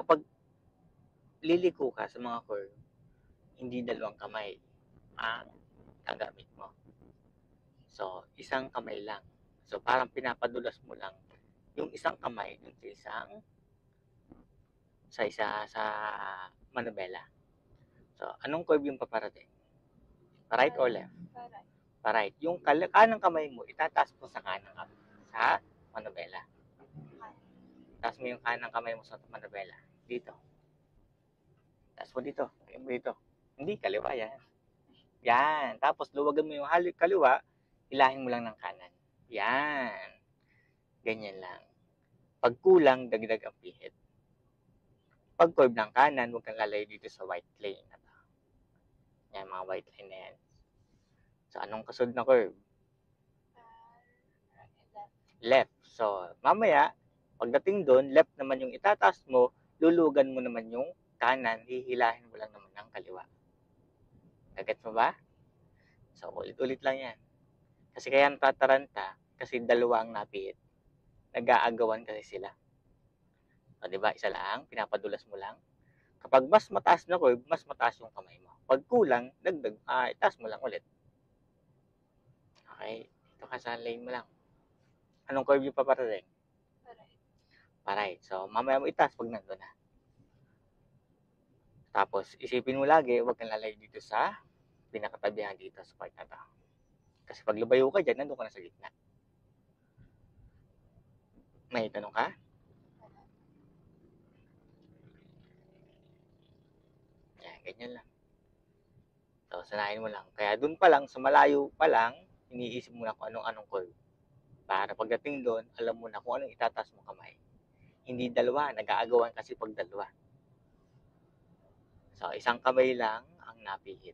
kapag liliko ka sa mga curve, hindi dalawang kamay ang gagamit mo. So, isang kamay lang. So, parang pinapadulas mo lang yung isang kamay dun sa manubela. So, anong curve yung paparating? Right or left? Right. Yung kanang kamay mo, itataas mo sa kanang kamay. Sa manubela. Taas mo yung kanang kamay mo sa manubela. Dito. Taas mo dito. Taas mo dito. Hindi, kaliwa yan. Yan. Tapos, luwagan mo yung kaliwa, ilahin mo lang ng kanan. Yan. Ganyan lang. Pag kulang, dagdag ang pihit. Pag curve ng kanan, huwag kang lalayo dito sa white lane. Yan, mga white line na yan. So, anong kasunod na curve? Left. So, mamaya, pagdating doon, left naman yung itataas mo, lulugan mo naman yung kanan, hihilahin mo lang naman ng kaliwa. Naget mo ba? So, ulit-ulit lang yan. Kasi kaya natataranta, kasi dalawa ang napihit. Nag-aagawan kasi sila. O, diba? Isa lang, pinapadulas mo lang. Kapag mas mataas na curve, mas mataas yung kamay mo. Pag kulang, dagdag, itaas mo lang ulit. Okay? Ito ka sa lane mo lang. Anong curve yung paparating? Right. So, mamaya mo itaas pag nandun na. Tapos, isipin mo lagi, huwag kang lalayo dito sa pinakatabihan dito sa part na to. Kasi pag lumayo ka dyan, nandun ka na sa gitna. May tanong ka? Yan, ganyan lang. So, sanayin mo lang. Kaya dun pa lang, sa malayo pa lang, iniisip mo na kung anong curve. Para pagdating doon, alam mo na kung anong itataas mo kamay. Hindi dalawa, nag-aagawan kasi pag dalawa. So, isang kamay lang ang napihit.